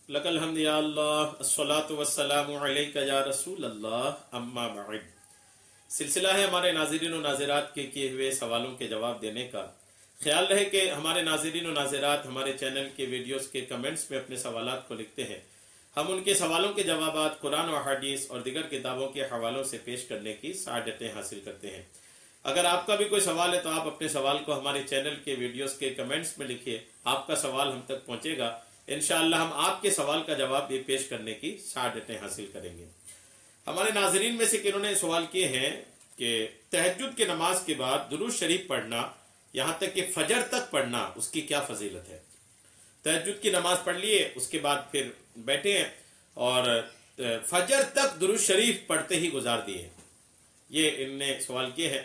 लकल हम्द या अल्लाह अस्सलातु वस्सलामु अलैका या रसूल अल्लाह अम्मा बाद। सिलसिला है हमारे नाज़रीन और नाज़रात के किए हुए सवालों के जवाब देने का। ख्याल रहे कि हमारे नाज़रीन और नाज़रात हमारे चैनल के वीडियोस के कमेंट्स में अपने सवालात को लिखते हैं। हम उनके सवालों के जवाबात कुरान और हदीस और दीगर किताबों के हवालों से पेश करने की सआदतें हासिल करते हैं। अगर आपका भी कोई सवाल है तो आप अपने सवाल को हमारे चैनल के वीडियोस के कमेंट्स में लिखिए। आपका सवाल हम तक पहुंचेगा। इंशाअल्लाह हम आपके सवाल का जवाब भी पेश करने की सआदतें हासिल करेंगे। हमारे नाजरीन में से किन्होंने सवाल किए हैं कि तहज्जुद की नमाज के बाद दुरूद शरीफ पढ़ना, यहाँ तक कि फजर तक पढ़ना, उसकी क्या फजीलत है। तहज्जुद की नमाज पढ़ लिए, उसके बाद फिर बैठे हैं और फजर तक दुरूद शरीफ पढ़ते ही गुजार दिए। ये इनने सवाल किए हैं,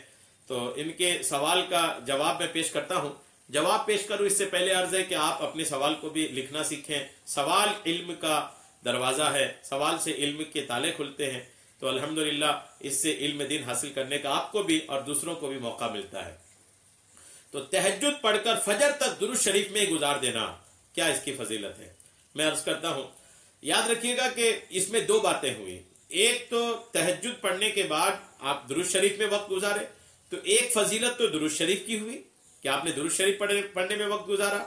तो इनके सवाल का जवाब मैं पेश करता हूँ। जवाब पेश करूँ इससे पहले अर्ज है कि आप अपने सवाल को भी लिखना सीखें। सवाल इल्म का दरवाज़ा है, सवाल से इल्म के ताले खुलते हैं। तो अल्हम्दुलिल्लाह इससे इल्म दीन हासिल करने का आपको भी और दूसरों को भी मौका मिलता है। तो तहज्जुद पढ़कर फजर तक दुरूद शरीफ में गुजार देना, क्या इसकी फजीलत है। मैं अर्ज करता हूँ, याद रखिएगा कि इसमें दो बातें हुई। एक तो तहज्जुद पढ़ने के बाद आप दुरूद शरीफ में वक्त गुजारे, तो एक फजीलत तो दुरूद शरीफ की हुई कि आपने दुरूद शरीफ पढ़ने में वक्त गुजारा,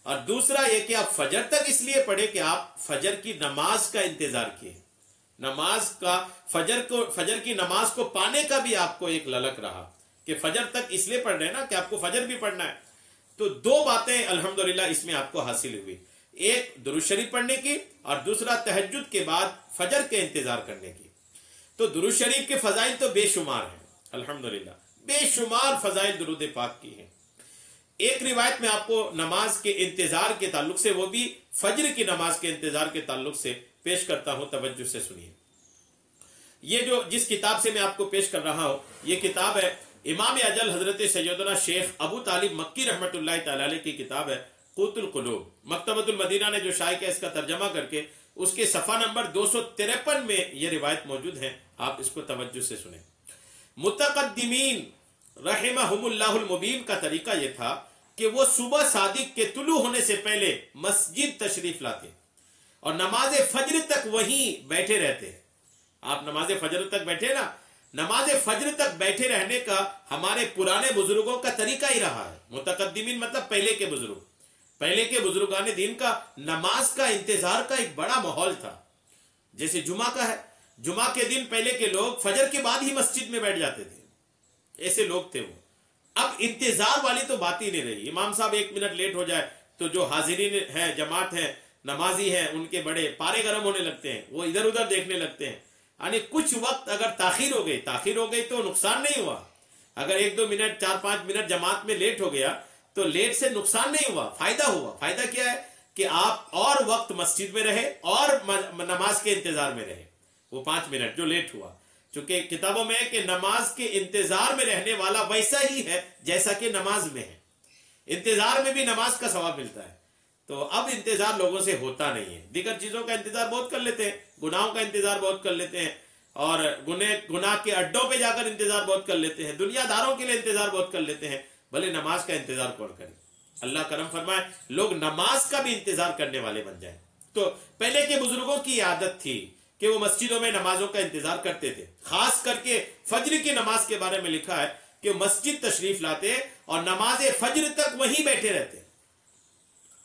और दूसरा ये कि आप फजर तक इसलिए पढ़े कि आप फजर की नमाज का इंतजार किए। नमाज का फजर की नमाज को पाने का भी आपको एक ललक रहा कि फजर तक इसलिए पढ़ रहे हैं ना कि आपको फजर भी पढ़ना है। तो दो बातें अल्हम्दुलिल्लाह इसमें आपको हासिल हुई, एक दुरूद शरीफ पढ़ने की और दूसरा तहज्जुद के बाद फजर के इंतजार करने की। तो दुरूद शरीफ के फजाइल तो बेशुमार हैं, अल्हम्दुलिल्लाह बेशुमार फजाइल दुरूद पाक की हैं। एक रिवायत में आपको नमाज के इंतजार के ताल्लुक से, वो भी फजर की नमाज के इंतजार के ताल्लुक से पेश करता हूं, तवज्जो से सुनिए। ये जो जिस किताब से मैं आपको पेश कर रहा हूं, ये किताब है इमाम अजल हजरत सैयदना शेख अबू तालिब मक्की रहमतुल्लाह तआला अलैह की किताब है क़ूतुल क़ुलूब। मकतबतुल मदीना ने जो शाये किया इसका तर्जमा करके उसके सफ़ा नंबर 253 में ये रिवायत मौजूद है। आप इसको तवज्जो से सुने। मुतक़द्दिमीन रहमहुमुल्लाहुल मुबीन का तरीका यह था कि वो सुबह सादिक के तुलू होने से पहले मस्जिद तशरीफ लाते और नमाज फजर तक वहीं बैठे रहते। आप नमाज फजर तक बैठे ना, नमाज फजर तक बैठे रहने का हमारे पुराने बुजुर्गों का तरीका ही रहा है। मुतक़द्दिमीन मतलब पहले के बुजुर्ग, पहले के बुजुर्गाने दिन का नमाज का इंतजार का एक बड़ा माहौल था। जैसे जुमा का है, जुमा के दिन पहले के लोग फजर के बाद ही मस्जिद में बैठ जाते थे, ऐसे लोग थे वो। अब इंतजार वाली तो बात ही नहीं रही। इमाम साहब 1 मिनट लेट हो जाए तो जो हाजिरीन है, जमात है, नमाजी है, उनके बड़े पारे गर्म होने लगते हैं, वो इधर उधर देखने लगते हैं। यानी कुछ वक्त अगर ताखिर हो गई तो नुकसान नहीं हुआ। अगर 1-2 मिनट 4-5 मिनट जमात में लेट हो गया तो लेट से नुकसान नहीं हुआ, फायदा हुआ। फायदा क्या है कि आप और वक्त मस्जिद में रहे और नमाज के इंतजार में रहे। वो 5 मिनट जो लेट हुआ, चूंकि किताबों में है कि नमाज के इंतजार में रहने वाला वैसा ही है जैसा कि नमाज में है। इंतजार में भी नमाज का सवाब मिलता है। तो अब इंतजार लोगों से होता नहीं है। दीगर चीजों का इंतजार बहुत कर लेते हैं, गुनाहों का इंतजार बहुत कर लेते हैं, और गुनाह के अड्डों पे जाकर इंतजार बहुत कर लेते हैं, दुनियादारों के लिए इंतजार बहुत कर लेते हैं, भले नमाज का इंतजार कौन करे। अल्लाह करम फरमाए लोग नमाज का भी इंतजार करने वाले बन जाए। तो पहले के बुजुर्गों की आदत थी कि वो मस्जिदों में नमाजों का इंतजार करते थे। खास करके फजर की नमाज के बारे में लिखा है कि मस्जिद तशरीफ लाते और नमाज फजर तक वहीं बैठे रहते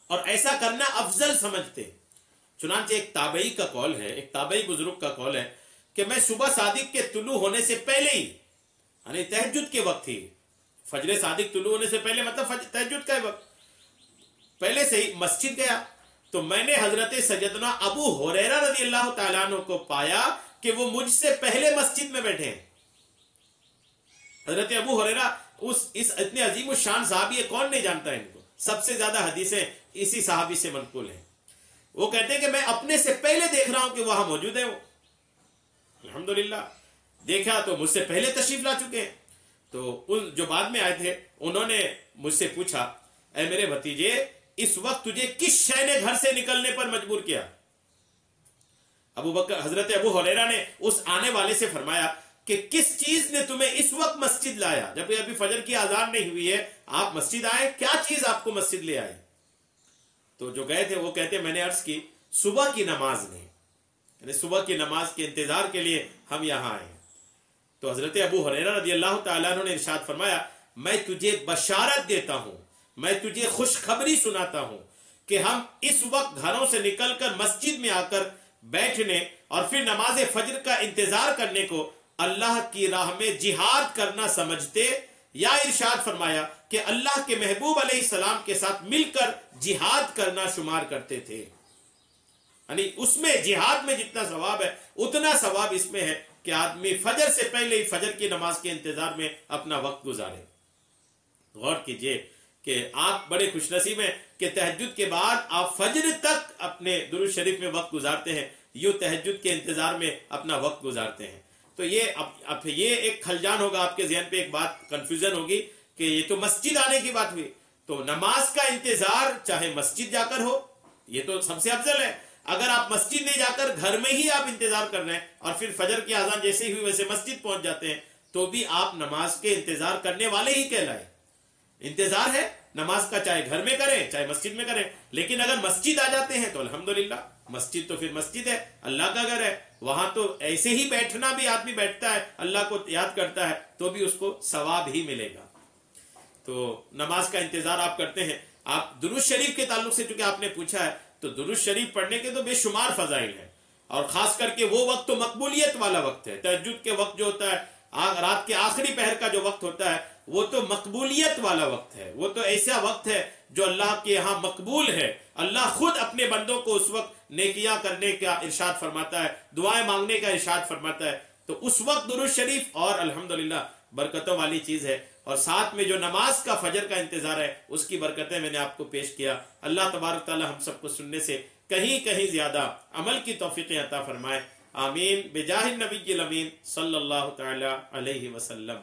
और ऐसा करना अफजल समझते। चुनांचे एक ताबई का कौल है, एक ताबई बुजुर्ग का कौल है कि मैं सुबह सादिक के तुलू होने से पहले ही, यानी तहज्जुद के वक्त ही, फजर सादिक तुलू होने से पहले मतलब तहज्जुद का वक्त पहले से ही मस्जिद गया तो मैंने हजरत सैयदना अबू हुरैरा रज़ियल्लाहु ताला अन्हु को पाया कि वो मुझसे पहले मस्जिद में बैठे हैं। हजरत अबू हुरैरा इस इतने अजीम शान साहबी है, कौन नहीं जानता है इनको। सबसे ज्यादा हदीसें इसी साहबी से मनकुल हैं। वो कहते हैं कि मैं अपने से पहले देख रहा हूं कि वहां मौजूद है वो। अल्हम्दुलिल्लाह देखा तो मुझसे पहले तशरीफ ला चुके हैं। तो उन जो बाद में आए थे उन्होंने मुझसे पूछा, ऐ मेरे भतीजे, इस वक्त तुझे किस शय ने घर से निकलने पर मजबूर किया। हजरत अबू हुरैरा ने उस आने वाले से फरमाया कि किस चीज ने तुम्हें इस वक्त मस्जिद लाया, जब अभी फजर की आजान नहीं हुई है, आप मस्जिद आए, क्या चीज आपको मस्जिद ले आई। तो जो गए थे वो कहते मैंने अर्ज की صبح کی نماز نہیں، یعنی صبح کی نماز کے انتظار کے لیے ہم یہاں آئے ہیں۔ تو حضرت ابو ہریرہ رضی اللہ تعالیٰ عنہ نے ارشاد فرمایا میں تجھے بشارت دیتا ہوں، میں تجھے خوشخبری سناتا ہوں کہ ہم اس وقت گھروں سے نکل کر مسجد میں آ کر بیٹھنے اور پھر نماز فجر کا انتظار کرنے کو اللہ کی راہ میں جہاد کرنا سمجھتے، یا ارشاد فرمایا کہ اللہ کے محبوب علیہ السلام کے ساتھ مل کر جہاد کرنا شمار کرتے تھے۔ یعنی اس میں جہاد میں جتنا ثواب ہے اتنا ثواب اس میں ہے کہ آدمی فجر سے پہلے ہی فجر کی نماز کے انتظار میں اپنا وقت گزارے۔ غور کیجئے کہ آپ بڑے خوش نصیب ہیں کہ تہجد کے بعد آپ فجر تک اپنے درود شریف میں وقت گزارتے ہیں، یوں تہجد کے انتظار میں اپنا وقت گزارتے ہیں۔ تو یہ ایک خلجان ہوگا آپ کے ذہن پہ، ایک بات کنفیوژن ہوگی کہ یہ تو مسجد آنے کی بات ہوئی، تو نماز کا انتظار چاہے مسجد جا کر ہو یہ تو سب سے افضل ہے۔ اگر آپ مسجد نہیں جا کر گھر میں ہی آپ انتظار کر رہے ہیں اور پھر فجر کی اذان جیسے ہی ہوئی ویسے مسجد پہنچ جاتے ہیں تو بھی آپ نماز کے انتظار کرنے والے ہی کہلائے۔ انتظار ہے نماز کا، چاہے گھر میں کریں چاہے مسجد میں کریں، لیکن اگر مسجد آ جاتے ہیں تو الحمدللہ، مسجد تو پھر مسجد ہے، اللہ کا گھر ہے، وہاں تو ایسے ہی بیٹھنا بھی آدمی بیٹھتا ہے، اللہ کو یاد کرتا ہے تو بھی اس کو ثواب ہی ملے گا۔ تو نماز کا انتظار آپ کرتے ہیں۔ آپ درود شریف کے تعلق سے چونکہ آپ نے پوچھا ہے تو درود شریف پڑھنے کے تو بے شمار فضائل ہیں، اور خاص کر کے وہ وقت تو مقبولیت والا وقت ہے۔ تہجد کے وقت جو ہوتا ہے، رات کے آخری پہر کا جو وقت ہوتا ہے وہ تو مقبولیت والا وقت ہے، وہ تو ایسا وقت ہے جو اللہ کے یہاں مقبول ہے۔ اللہ خود اپنے بندوں کو اس وقت نیکیاں کرنے کا ارشاد فرماتا ہے، دعائیں مانگنے کا ارشاد فرماتا ہے، تو اس وقت درود شریف اور الحمدللہ برکتوں والی چیز ہے۔ اور ساتھ میں جو نماز کا فجر کا انتظار ہے اس کی برکتیں میں نے آپ کو پیش کیا۔ اللہ تبارک تعالی ہم سب کو سننے سے کہیں زیادہ عمل کی توفیق عطا فرمائے، آمین، بجاہ النبی الامین صلی اللہ تعالی علیہ وسلم۔